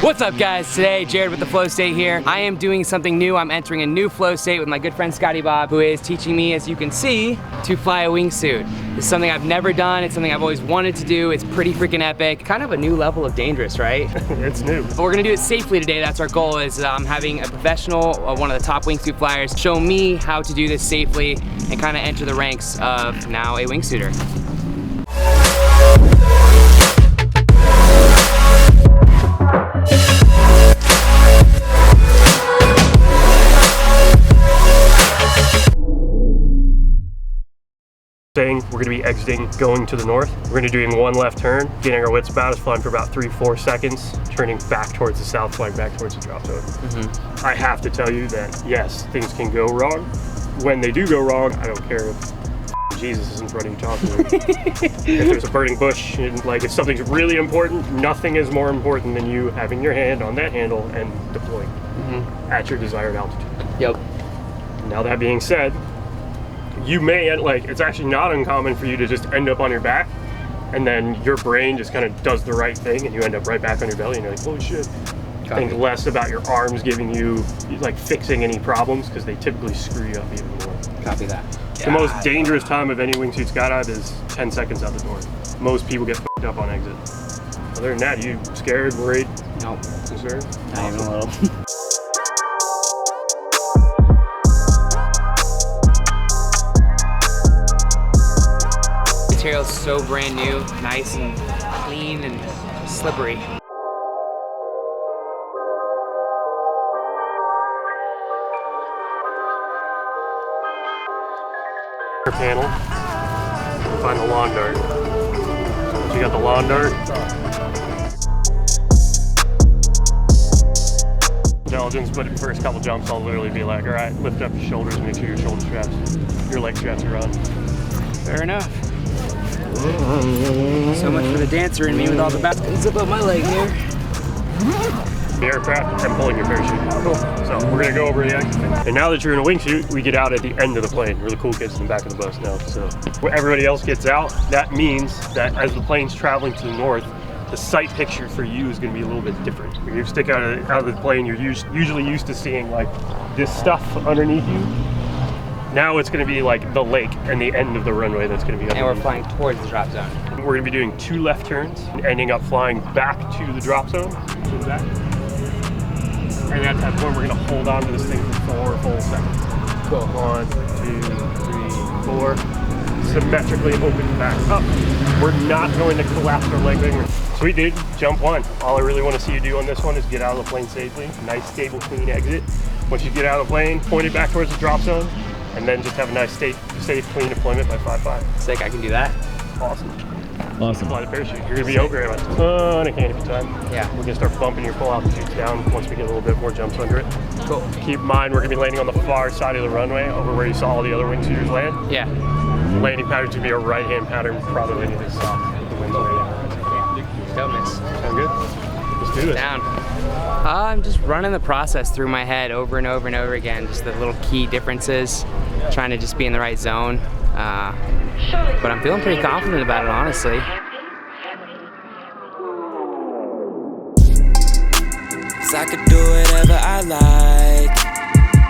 What's up guys? Today, Jared with the Flow State here. I am doing something new. I'm entering a new flow state with my good friend Scotty Bob, who is teaching me, as you can see, to fly a wingsuit. It's something I've never done. It's something I've always wanted to do. It's pretty freaking epic. Kind of a new level of dangerous, right? It's new. But we're gonna do it safely today. That's our goal, is having a professional, one of the top wingsuit flyers, show me how to do this safely and kind of enter the ranks of now a wingsuiter. We're going to be exiting, going to the north. We're going to be doing one left turn, getting our wits about us, flying for about 3-4 seconds, turning back towards the south, flying back towards the drop zone. I have to tell you that, yes, things can go wrong. When they do go wrong, I don't care if Jesus is in front of you talking to me. If there's a burning bush, and like if something's really important, nothing is more important than you having your hand on that handle and deploying at your desired altitude. Yep. Now that being said, you may, it's actually not uncommon for you to just end up on your back, and then your brain just kind of does the right thing and you end up right back on your belly and you're like, holy shit. Think less about your arms giving you, like, fixing any problems, because they typically screw you up even more. Copy that. The most dangerous time of any wingsuit skydive is 10 seconds out the door. Most people get fucked up on exit. Other than that, you scared, worried? Nope. Concerned? Not even a little. Material's so brand new, nice and clean and slippery. Panel, find the lawn dart. Once you got the lawn dart, intelligence, but the first couple jumps I'll literally be like, all right, lift up your shoulders, make sure your shoulder straps, your leg straps are on. Fair enough. So much for the dancer in me with all the baskets up my leg here. The aircraft and pulling your parachute. Cool. So we're gonna go over the exit thing. And now that you're in a wingsuit, we get out at the end of the plane. We're the cool kids in the back of the bus now. So when everybody else gets out, that means that as the plane's traveling to the north, the sight picture for you is gonna be a little bit different. When you stick out of the plane, you're usually used to seeing like this stuff underneath you. Now it's gonna be like the lake and the end of the runway that's gonna be underneath. And we're flying towards the drop zone. We're gonna be doing 2 left turns and ending up flying back to the drop zone, to the back. And at that point, we're gonna hold on to this thing for 4 full seconds. Cool. 1, 2, 3, 4. Symmetrically open back up. We're not going to collapse our leg wing. Sweet dude, jump 1. All I really want to see you do on this one is get out of the plane safely. Nice, stable, clean exit. Once you get out of the plane, point it back towards the drop zone, and then just have a nice, safe, clean deployment by 5-5. Sick, I can do that. Awesome. Awesome. Fly the parachute. You're gonna be over here in a ton of canopy time. Yeah. We're gonna start bumping your full altitudes down once we get a little bit more jumps under it. Cool. Keep in mind, we're gonna be landing on the far side of the runway, over where you saw all the other wingsuiters land. Yeah. Landing pattern's gonna be a right-hand pattern, probably anything soft with the wind's right. Dopeness. Sound good? Let's do this. Down. I'm just running the process through my head over and over and over again, just the little key differences, trying to just be in the right zone. But I'm feeling pretty confident about it, honestly. 'Cause I could do whatever I like.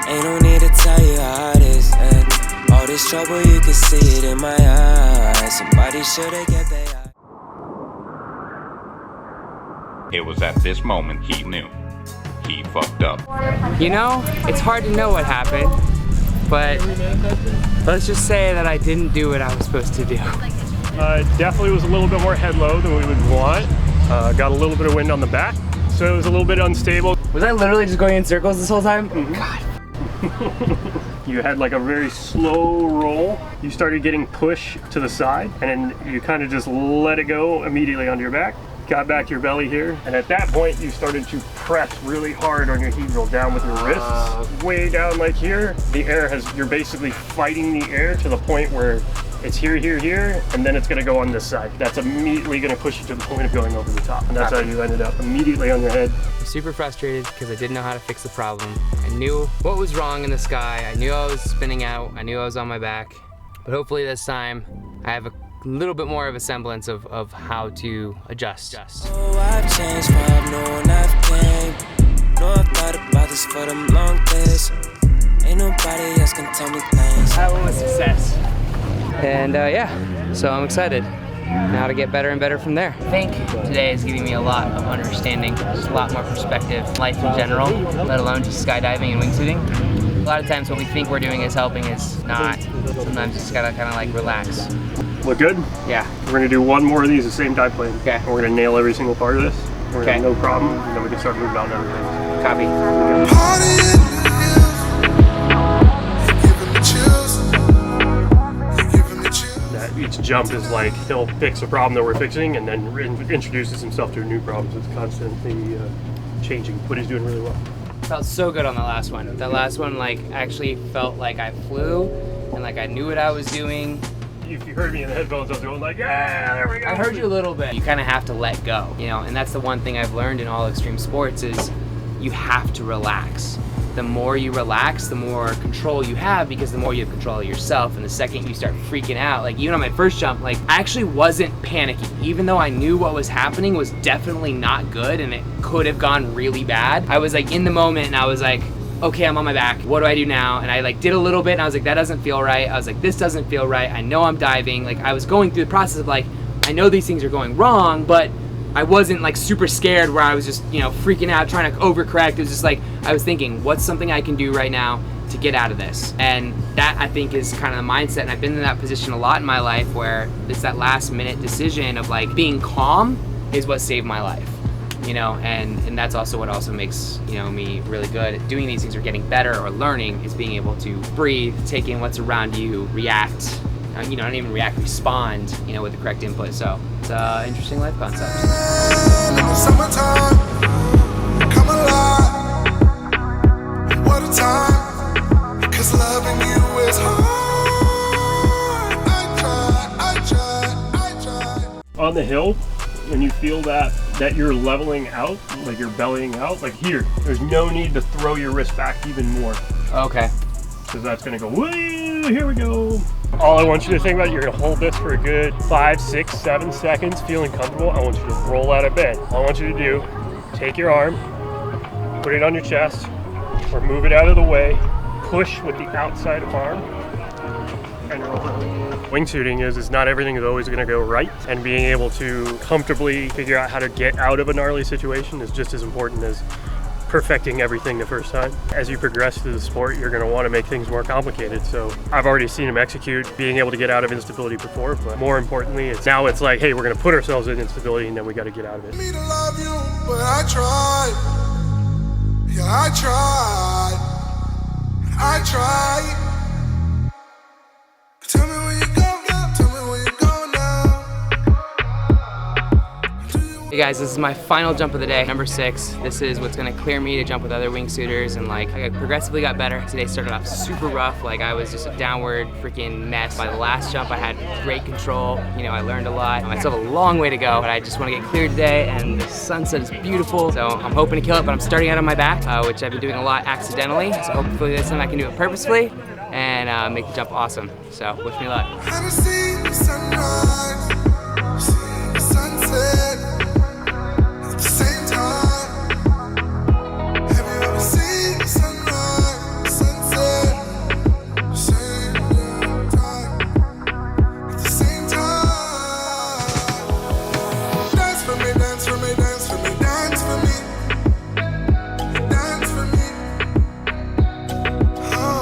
Ain't no need to tell you how it is. And all this trouble, you can see it in my eyes. Somebody should've get their eye. It was at this moment he knew. He fucked up. You know, it's hard to know what happened, but let's just say that I didn't do what I was supposed to do. Definitely was a little bit more head low than we would want. Got a little bit of wind on the back, so it was a little bit unstable. Was I literally just going in circles this whole time? God. You had like a very slow roll. You started getting push to the side, and then you kind of just let it go immediately onto your back. Got back to your belly here, and at that point you started to press really hard on your heave roll down with your wrists, way down like here. The air you're basically fighting the air to the point where it's here, here, here, and then it's gonna go on this side. That's immediately gonna push you to the point of going over the top, and that's how you ended up immediately on your head. I'm super frustrated because I didn't know how to fix the problem. I knew what was wrong in the sky. I knew I was spinning out. I knew I was on my back, but hopefully this time I have a little bit more of a semblance of how to adjust. Oh, I've changed from knowing I've changed. tell me things. That one was success. And yeah, so I'm excited now to get better and better from there. I think today is giving me a lot of understanding, just a lot more perspective, life in general, let alone just skydiving and wingsuiting. A lot of times what we think we're doing is helping is not. Sometimes you just gotta kind of like relax. Look good? Yeah. We're gonna do one more of these, the same dive plane. Okay. And we're gonna nail every single part of this. We're Okay. gonna have no problem, and then we can start moving on to other things. Copy. That each jump is like, he'll fix a problem that we're fixing and then introduces himself to a new problem. So it's constantly changing, but he's doing really well. Felt so good on the last one. That last one like actually felt like I flew and like I knew what I was doing. If you heard me in the headphones, I was going like, yeah, there we go. I heard you a little bit. You kind of have to let go, you know, and that's the one thing I've learned in all extreme sports is you have to relax. The more you relax, the more control you have, because the more you have control of yourself. And the second you start freaking out, like even on my first jump, like I actually wasn't panicking, even though I knew what was happening was definitely not good and it could have gone really bad. I was like in the moment and I was like, okay, I'm on my back. What do I do now? And I like did a little bit and I was like, that doesn't feel right. I was like, this doesn't feel right. I know I'm diving. Like I was going through the process of like, I know these things are going wrong, but I wasn't like super scared where I was just, you know, freaking out, trying to overcorrect. It was just like, I was thinking, what's something I can do right now to get out of this? And that I think is kind of the mindset. And I've been in that position a lot in my life where it's that last minute decision of like being calm is what saved my life, you know, and that's also what also makes, you know, me really good at doing these things or getting better or learning is being able to breathe, take in what's around you, react, you know, not even react, respond, you know, with the correct input. So it's an interesting life concept. Summertime, come alive. What a time, 'cause loving you is hard. I try. On the hill, when you feel that you're leveling out, like you're bellying out, like here, there's no need to throw your wrist back even more. Okay. Because that's gonna go, woo, here we go. All I want you to think about, you're gonna hold this for a good 5, 6, 7 seconds, feeling comfortable. I want you to roll out of bed. All I want you to do, take your arm, put it on your chest, or move it out of the way, push with the outside arm, and roll out. Wingsuiting is not everything is always gonna go right, and being able to comfortably figure out how to get out of a gnarly situation is just as important as perfecting everything the first time. As you progress through the sport, you're gonna wanna make things more complicated. So I've already seen him execute being able to get out of instability before, but more importantly, it's like, hey, we're gonna put ourselves in instability and then we gotta get out of it. Me to love you, but I tried. Yeah, I tried. Tell me where you go, tell me where you go now. Hey guys, this is my final jump of the day, number 6. This is what's gonna clear me to jump with other wingsuiters, and like I progressively got better. Today started off super rough, like I was just a downward freaking mess. By the last jump I had great control, you know, I learned a lot. I still have a long way to go, but I just wanna get cleared today, and the sunset is beautiful, so I'm hoping to kill it, but I'm starting out on my back, which I've been doing a lot accidentally, so hopefully this time I can do it purposefully and make the jump awesome. So wish me luck. Haven't seen the sunrise, seen the sunset at the same time. Have you ever seen the sunrise, sunset, the same time, at the same time? Dance for me, dance for me, dance for me, dance for me, dance for me. Oh,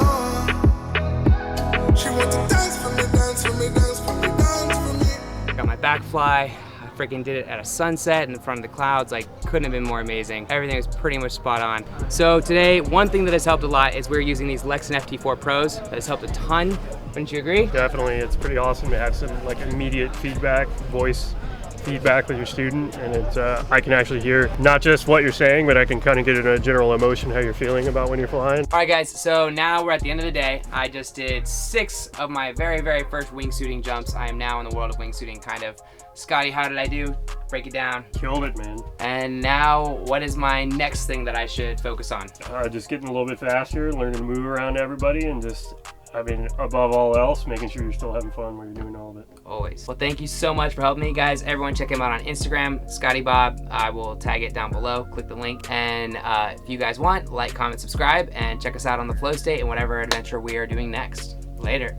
she wants to dance for me, dance for me, dance for me, dance for me. Got my back fly. I freaking did it at a sunset in front of the clouds. Like, couldn't have been more amazing. Everything was pretty much spot on. So today, one thing that has helped a lot is we're using these Lexan FT4 Pros. That has helped a ton. Wouldn't you agree? Definitely, it's pretty awesome to have some like immediate feedback, voice feedback with your student, and it's I can actually hear not just what you're saying, but I can kind of get a general emotion how you're feeling about when you're flying. All right guys, so now we're at the end of the day. I just did 6 of my very, very first wingsuiting jumps. I am now in the world of wingsuiting, kind of. Scotty, how did I do? Break it down. Killed it, man. And now, what is my next thing that I should focus on? Just getting a little bit faster, learning to move around everybody, and just I mean, above all else, making sure you're still having fun when you're doing all of it. Always. Well, thank you so much for helping me, guys. Everyone check him out on Instagram, Scotty Bob. I will tag it down below. Click the link. And if you guys want, like, comment, subscribe, and check us out on the flow state and whatever adventure we are doing next. Later.